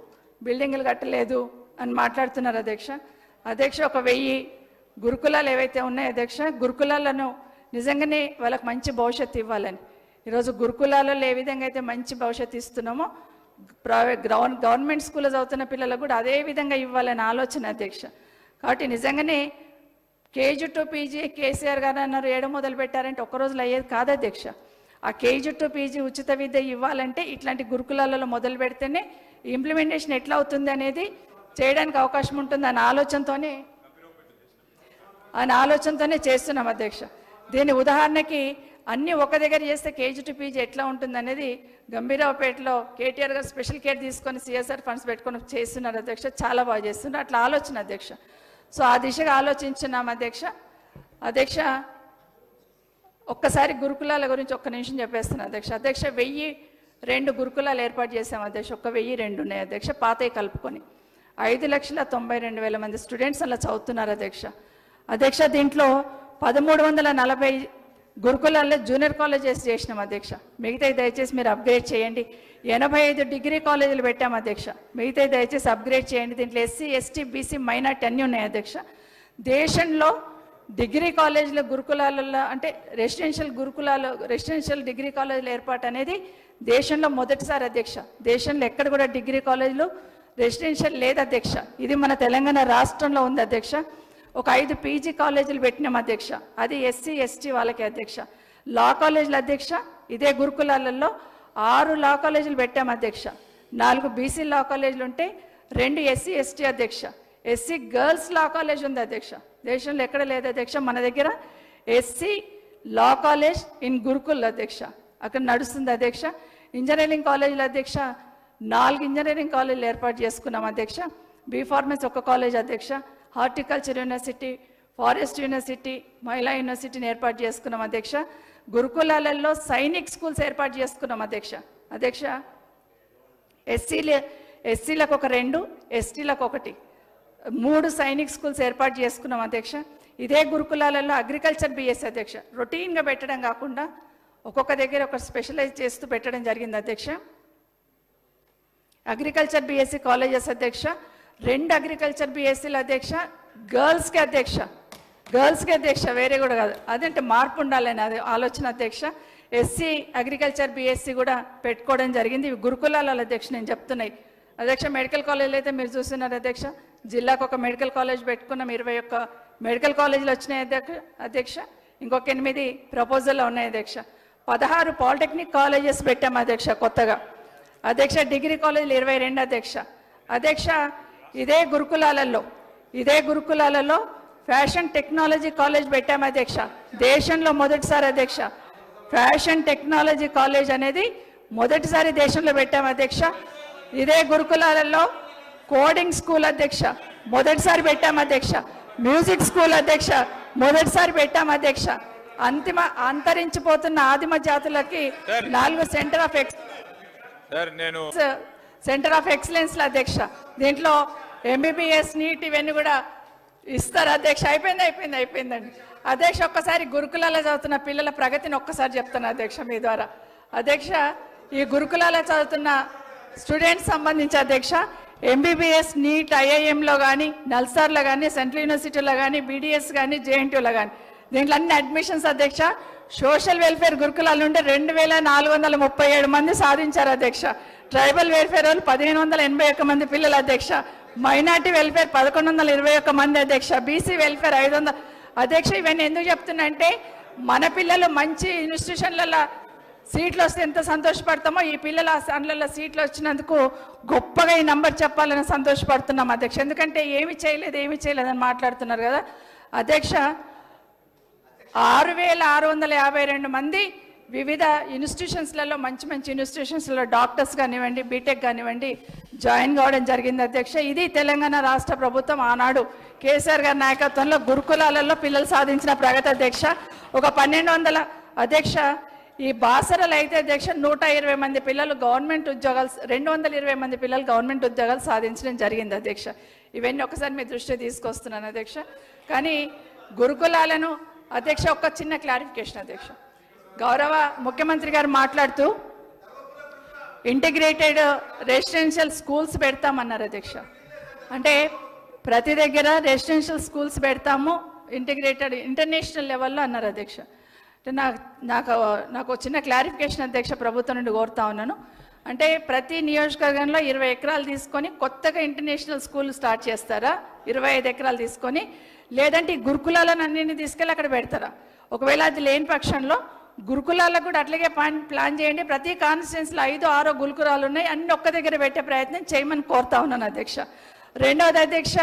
బిల్డింగులు కట్టలేదు అని మాట్లాడుతున్నారు అధ్యక్ష. అధ్యక్ష 1000 గురుకులాలు ఏవైతే ఉన్నాయో అధ్యక్ష, గురుకులాలను నిజంగానే వాళ్ళకి మంచి భవిష్యత్తు ఇవ్వాలని ఈరోజు గురుకులాలలో ఏ విధంగా అయితే మంచి భవిష్యత్తు ఇస్తున్నామో గవర్నమెంట్ స్కూల్లో చదువుతున్న పిల్లలకు కూడా అదే విధంగా ఇవ్వాలని ఆలోచన అధ్యక్ష. కాబట్టి నిజంగానే కేజీ టు పీజీ కేసీఆర్ గారు అన్నారు 7 మొదలు పెట్టారంటే ఒక్క రోజులో అయ్యేది కాదు అధ్యక్ష. ఆ కేజీ టు పీజీ ఉచిత విద్య ఇవ్వాలంటే ఇట్లాంటి గురుకులాలలో మొదలు పెడితేనే ఇంప్లిమెంటేషన్ ఎట్లా అవుతుంది అనేది చేయడానికి అవకాశం ఉంటుంది అనే ఆలోచనతోనే చేస్తున్నాం అధ్యక్ష. దీని ఉదాహరణకి అన్నీ ఒక దగ్గర చేస్తే కేజీ టు పీజీ ఎట్లా ఉంటుంది అనేది గంభీరావుపేటలో కేటీఆర్ గారు స్పెషల్ కేర్ తీసుకొని సిఎస్ఆర్ ఫండ్స్ పెట్టుకొని చేస్తున్నారు అధ్యక్ష. చాలా బాగా చేస్తున్నారు. అట్లా ఆలోచన అధ్యక్ష. సో ఆ దిశగా ఆలోచించున్నాం అధ్యక్ష. ఒక్కసారి గురుకులాల గురించి ఒక్క నిమిషం చెప్పేస్తున్నాను అధ్యక్ష. 1002 గురుకులాలు ఏర్పాటు చేసాం అధ్యక్ష. 1002 ఉన్నాయి అధ్యక్ష, పాతవి కలుపుకొని 5,92,000 మంది స్టూడెంట్స్ అలా చదువుతున్నారు అధ్యక్ష. దీంట్లో 1340 గురుకులాల్లో జూనియర్ కాలేజెస్ చేసినాం అధ్యక్ష. మిగతాయి దయచేసి మీరు అప్గ్రేడ్ చేయండి. 85 డిగ్రీ కాలేజీలు పెట్టాం అధ్యక్ష. మిగతాయి దయచేసి అప్గ్రేడ్ చేయండి. దీంట్లో ఎస్సీ ఎస్టీ బీసీ మైనార్టీ అన్నీ ఉన్నాయి అధ్యక్ష. దేశంలో డిగ్రీ కాలేజీల గురుకులాలలో అంటే రెసిడెన్షియల్ డిగ్రీ కాలేజీల ఏర్పాటు అనేది దేశంలో మొదటిసారి అధ్యక్ష. దేశంలో ఎక్కడ కూడా డిగ్రీ కాలేజీలు రెసిడెన్షియల్ లేదు అధ్యక్ష. ఇది మన తెలంగాణ రాష్ట్రంలో ఉంది అధ్యక్ష. ఒక 5 పీజీ కాలేజీలు పెట్టినాం అధ్యక్ష. అది ఎస్సీ ఎస్టీ వాళ్ళకి అధ్యక్ష. లా కాలేజీలు అధ్యక్ష ఇదే గురుకులాలలో 6 లా కాలేజీలు పెట్టాం అధ్యక్ష. 4 బీసీ లా కాలేజీలు ఉంటే 2 ఎస్సీ ఎస్టీ అధ్యక్ష. ఎస్సీ గర్ల్స్ లా కాలేజ్ ఉంది అధ్యక్ష. దేశంలో ఎక్కడ లేదు అధ్యక్ష. మన దగ్గర SC law college in Gurukul అధ్యక్ష, అక్కడ నడుస్తుంది అధ్యక్ష. ఇంజనీరింగ్ కాలేజీలు అధ్యక్ష 4 ఇంజనీరింగ్ కాలేజీలు ఏర్పాటు చేసుకున్నాం అధ్యక్ష. బీ ఫార్మసీ ఒక కాలేజ్ అధ్యక్ష. హార్టికల్చర్ యూనివర్సిటీ, ఫారెస్ట్ యూనివర్సిటీ, మహిళా యూనివర్సిటీని ఏర్పాటు చేసుకున్నాం అధ్యక్ష. గురుకులాలలో సైనిక్ స్కూల్స్ ఏర్పాటు చేసుకున్నాం అధ్యక్ష. ఎస్సీలకు ఒక 2, ఎస్టీలకు 1, 3 సైనిక్ స్కూల్స్ ఏర్పాటు చేసుకున్నాం అధ్యక్ష. ఇదే గురుకులాలలో అగ్రికల్చర్ బిఎస్సీ అధ్యక్ష. రొటీన్గా పెట్టడం కాకుండా ఒక్కొక్క దగ్గర ఒక స్పెషలైజ్ చేస్తూ పెట్టడం జరిగింది అధ్యక్ష. అగ్రికల్చర్ బిఎస్సీ కాలేజెస్ అధ్యక్ష. 2 అగ్రికల్చర్ బిఎస్సీలు అధ్యక్ష గర్ల్స్కి అధ్యక్ష. వేరే కూడా కాదు. అదంటే మార్పు ఉండాలని అది ఆలోచన అధ్యక్ష. ఎస్సీ అగ్రికల్చర్ బిఎస్సీ కూడా పెట్టుకోవడం జరిగింది. ఇవి గురుకులాల అధ్యక్ష నేను చెప్తున్నాయి అధ్యక్ష. మెడికల్ కాలేజీలు అయితే మీరు చూస్తున్నారు అధ్యక్ష. జిల్లాకు ఒక మెడికల్ కాలేజ్ పెట్టుకున్నాం. 21 మెడికల్ కాలేజీలు వచ్చినాయి అధ్యక్ష. ఇంకొక 8 ప్రపోజల్లో ఉన్నాయి అధ్యక్ష. 16 పాలిటెక్నిక్ కాలేజెస్ పెట్టాం అధ్యక్ష కొత్తగా అధ్యక్ష. డిగ్రీ కాలేజీలు 22 అధ్యక్ష. ఇదే గురుకులాలలో ఫ్యాషన్ టెక్నాలజీ కాలేజ్ పెట్టాం అధ్యక్ష. దేశంలో మొదటిసారి అధ్యక్ష. ఫ్యాషన్ టెక్నాలజీ కాలేజ్ అనేది మొదటిసారి దేశంలో పెట్టాం అధ్యక్ష. ఇదే గురుకులాలలో కోడింగ్ స్కూల్ అధ్యక్ష మొదటిసారి పెట్టాం అధ్యక్ష. మ్యూజిక్ స్కూల్ అధ్యక్ష మొదటిసారి పెట్టాం అధ్యక్ష. అంతరించిపోతున్న ఆదిమ జాతులకి 4 సెంటర్ ఆఫ్ ఎక్సలెన్స్ అధ్యక్ష. దీంట్లో ఎంబీబీఎస్ నీట్ ఇవన్నీ కూడా ఇస్తారు అధ్యక్ష. అయిపోయిందండి అధ్యక్ష. ఒక్కసారి గురుకులాల్లో చదువుతున్న పిల్లల ప్రగతిని ఒక్కసారి చెప్తాను అధ్యక్ష మీ ద్వారా అధ్యక్ష. ఈ గురుకులాల్లో చదువుతున్న స్టూడెంట్స్ సంబంధించి అధ్యక్ష ఎంబీబీఎస్ నీట్ ఐఐఎంలో కానీ, నల్సార్లో కానీ, సెంట్రల్ యూనివర్సిటీలో కానీ, బీడీఎస్ కానీ, జేఎన్టీయూలో కానీ దీంట్లో అన్ని అడ్మిషన్స్ అధ్యక్ష. సోషల్ వెల్ఫేర్ గురుకులాల నుండి 2,437 మంది సాధించారు అధ్యక్ష. ట్రైబల్ వెల్ఫేర్ వాళ్ళు 1,581 మంది పిల్లలు అధ్యక్ష. మైనార్టీ వెల్ఫేర్ 1,121 మంది అధ్యక్ష. బీసీ వెల్ఫేర్ 500 అధ్యక్ష. ఇవన్నీ ఎందుకు చెప్తున్నా అంటే మన పిల్లలు మంచి ఇన్స్టిట్యూషన్లలో సీట్లు వస్తే ఎంత సంతోషపడతామో ఈ పిల్లల అందులో సీట్లు వచ్చినందుకు గొప్పగా ఈ నంబర్ చెప్పాలని సంతోషపడుతున్నాం అధ్యక్ష. ఎందుకంటే ఏమి చేయలేదని మాట్లాడుతున్నారు కదా అధ్యక్ష. 6,652 మంది వివిధ ఇన్స్టిట్యూషన్స్లలో మంచి ఇన్స్టిట్యూషన్స్లో డాక్టర్స్ కానివ్వండి, బీటెక్ కానివ్వండి జాయిన్ కావడం జరిగింది అధ్యక్ష. ఇది తెలంగాణ రాష్ట్ర ప్రభుత్వం ఆనాడు కేసీఆర్ గారి నాయకత్వంలో గురుకులాలలో పిల్లలు సాధించిన ప్రగతి అధ్యక్ష. ఒక 1,200 అధ్యక్ష. ఈ బాసరలు అయితే అధ్యక్ష 120 మంది పిల్లలు గవర్నమెంట్ ఉద్యోగాలు, 220 మంది పిల్లలు గవర్నమెంట్ ఉద్యోగాలు సాధించడం జరిగింది అధ్యక్ష. ఇవన్నీ ఒకసారి మీ దృష్టి తీసుకొస్తున్నాను అధ్యక్ష. కానీ గురుకులాలను అధ్యక్ష ఒక చిన్న క్లారిఫికేషన్ అధ్యక్ష. గౌరవ ముఖ్యమంత్రి గారు మాట్లాడుతూ ఇంటిగ్రేటెడ్ రెసిడెన్షియల్ స్కూల్స్ పెడతామన్నారు అధ్యక్ష. అంటే ప్రతి దగ్గర రెసిడెన్షియల్ స్కూల్స్ పెడతాము ఇంటిగ్రేటెడ్ ఇంటర్నేషనల్ లెవెల్లో అన్నారు అధ్యక్ష. అంటే నాకు చిన్న క్లారిఫికేషన్ అధ్యక్ష ప్రభుత్వం నుండి కోరుతా ఉన్నాను అంటే ప్రతి నియోజకవర్గంలో 20 ఎకరాలు తీసుకొని కొత్తగా ఇంటర్నేషనల్ స్కూల్ స్టార్ట్ చేస్తారా? 25 ఎకరాలు తీసుకొని, లేదంటే ఈ గురుకులాలను అన్నింటినీ తీసుకెళ్ళి అక్కడ పెడతారా? ఒకవేళ అది లేని పక్షంలో గురుకులాలకు కూడా అట్లాగే ప్లాన్ చేయండి. ప్రతి కాన్స్టిట్యున్సీలో 5-6 గురుకులాలు ఉన్నాయి, అన్ని ఒక్క దగ్గర పెట్టే ప్రయత్నం చేయమని కోరుతా ఉన్నాను అధ్యక్ష. రెండవది అధ్యక్ష,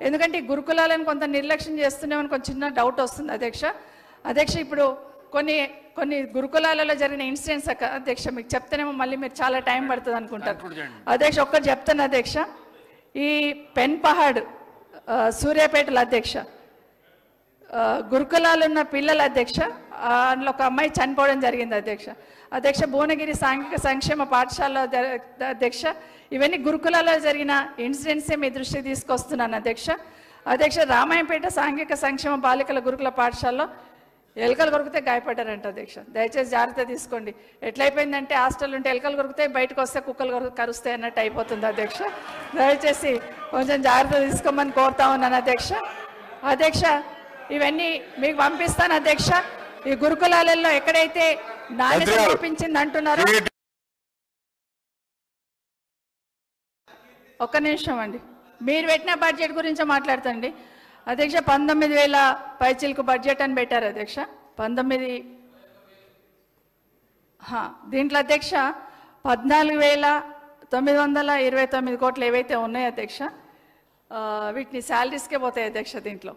ఎందుకంటే ఈ గురుకులాలను కొంత నిర్లక్ష్యం చేస్తున్నామని కొంచెం చిన్న డౌట్ వస్తుంది అధ్యక్ష. అధ్యక్ష, ఇప్పుడు కొన్ని గురుకులాలలో జరిగిన ఇన్సిడెంట్స్ అధ్యక్ష మీకు చెప్తేనేమో మళ్ళీ మీరు చాలా టైం పడుతుంది అనుకుంటారు అధ్యక్ష. ఒక్కటి చెప్తాను అధ్యక్ష. ఈ పెన్ పహాడ్ సూర్యాపేటలో అధ్యక్ష గురుకులాలు ఉన్న పిల్లల అధ్యక్ష, అందులో ఒక అమ్మాయి చనిపోవడం జరిగింది అధ్యక్ష. భువనగిరి సాంఘిక సంక్షేమ పాఠశాల అధ్యక్ష, ఇవన్నీ గురుకులాల్లో జరిగిన ఇన్సిడెంట్సే మీ దృష్టికి తీసుకొస్తున్నాను అధ్యక్ష. రామాయంపేట సాంఘిక సంక్షేమ బాలికల గురుకుల పాఠశాలలో ఎలుకలు కొరికితే గాయపడ్డారంట అధ్యక్ష. దయచేసి జాగ్రత్త తీసుకోండి. ఎట్లయిపోయిందంటే హాస్టల్ ఉంటే ఎలుకలు కొరికితే బయటకు వస్తే కుక్కలు కరుస్తాయి అన్నట్టు అయిపోతుంది అధ్యక్ష. దయచేసి కొంచెం జాగ్రత్త తీసుకోమని కోరుతా ఉన్నాను అధ్యక్ష. ఇవన్నీ మీకు పంపిస్తాను అధ్యక్ష. ఈ గురుకులాలలో ఎక్కడైతే నాణ్యత లోపించింది అంటున్నారో, ఒక్క నిమిషం అండి, మీరు పెట్టిన బడ్జెట్ గురించి మాట్లాడుతండి అధ్యక్ష. 19,000 పైచిలకు బడ్జెట్ అని పెట్టారు అధ్యక్ష. 19 దీంట్లో అధ్యక్ష 14,929 కోట్లు ఏవైతే ఉన్నాయో అధ్యక్ష, వీటిని శాలరీస్కే పోతాయి అధ్యక్ష. దీంట్లో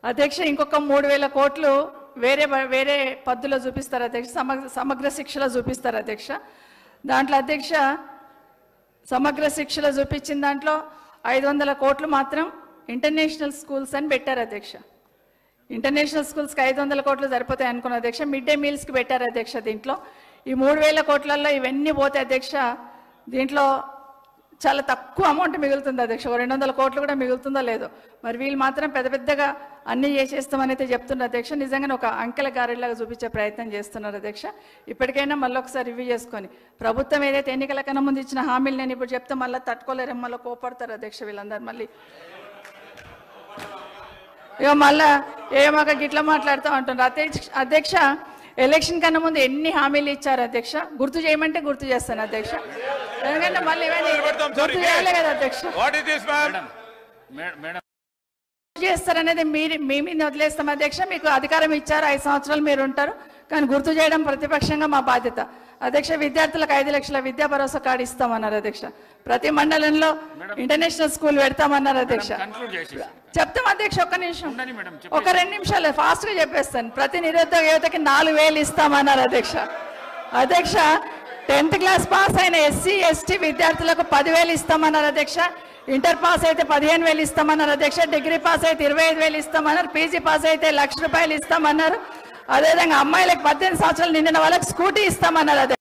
అధ్యక్ష ఇంకొక 3,000 కోట్లు వేరే పద్ధతిలో చూపిస్తారు అధ్యక్ష. సమగ్ర శిక్షలో చూపిస్తారు అధ్యక్ష. దాంట్లో అధ్యక్ష సమగ్ర శిక్షలో చూపించిన దాంట్లో 500 కోట్లు మాత్రం ఇంటర్నేషనల్ స్కూల్స్ అని పెట్టారు అధ్యక్ష. ఇంటర్నేషనల్ స్కూల్స్కి 500 కోట్లు సరిపోతాయి అనుకున్న అధ్యక్ష. మిడ్ డే మీల్స్కి పెట్టారు అధ్యక్ష. దీంట్లో ఈ 3,000 కోట్లలో ఇవన్నీ పోతే అధ్యక్ష దీంట్లో చాలా తక్కువ అమౌంట్ మిగులుతుంది అధ్యక్ష. 200 కోట్లు కూడా మిగులుతుందో లేదో. మరి వీళ్ళు మాత్రం పెద్దగా అన్నీ చేసేస్తామని అయితే చెప్తున్నారు అధ్యక్ష. నిజంగానే ఒక అంకెల గారెలాగా చూపించే ప్రయత్నం చేస్తున్నారు అధ్యక్ష. ఇప్పటికైనా మళ్ళీ ఒకసారి రివ్యూ చేసుకొని ప్రభుత్వం ఏదైతే ఎన్నికల కన్నా ముందు ఇచ్చిన హామీలు నేను ఇప్పుడు చెప్తే మళ్ళీ తట్టుకోలేరు, మళ్ళీ కోపడతారు అధ్యక్ష వీళ్ళందరూ. మళ్ళీ ఇక మళ్ళా ఏమాక గిట్లా మాట్లాడుతూ అంటున్నారు అధ్యక్ష. ఎలక్షన్ కన్నా ముందు ఎన్ని హామీలు ఇచ్చారు అధ్యక్ష? గుర్తు చేయమంటే గుర్తు చేస్తాను అధ్యక్ష. ఎందుకంటే మళ్ళీ గుర్తు చేయాలి కదా అధ్యక్ష. చేస్తారనేది మీ మీద వదిలేస్తాం అధ్యక్ష. మీకు అధికారం ఇచ్చారు, 5 సంవత్సరాలు మీరు ఉంటారు, కానీ గుర్తు చేయడం ప్రతిపక్షంగా మా బాధ్యత అధ్యక్ష. విద్యార్థులకు 5 లక్షల విద్యా భరోసా కార్డు ఇస్తామన్నారు అధ్యక్ష. ప్రతి మండలంలో ఇంటర్నేషనల్ స్కూల్ పెడతామన్నారు అధ్యక్ష. చెప్తాం అధ్యక్ష. ఒక్క నిమిషం, ఒక 2 నిమిషాలు ఫాస్ట్గా చెప్పేస్తాను. ప్రతి నిరుద్యోగ యువతకి 4,000 ఇస్తామన్నారు అధ్యక్ష. 10th క్లాస్ పాస్ అయిన SC ST విద్యార్థులకు 10,000 ఇస్తామన్నారు అధ్యక్ష. ఇంటర్ పాస్ అయితే 15,000 ఇస్తామన్నారు అధ్యక్ష. డిగ్రీ పాస్ అయితే 25,000 ఇస్తామన్నారు. PG పాస్ అయితే ₹1,00,000 ఇస్తామన్నారు. అదేవిధంగా అమ్మాయిలకు 18 సంవత్సరాలు నిండిన వాళ్ళకి స్కూటీ ఇస్తామన్నారు అధ్యక్ష.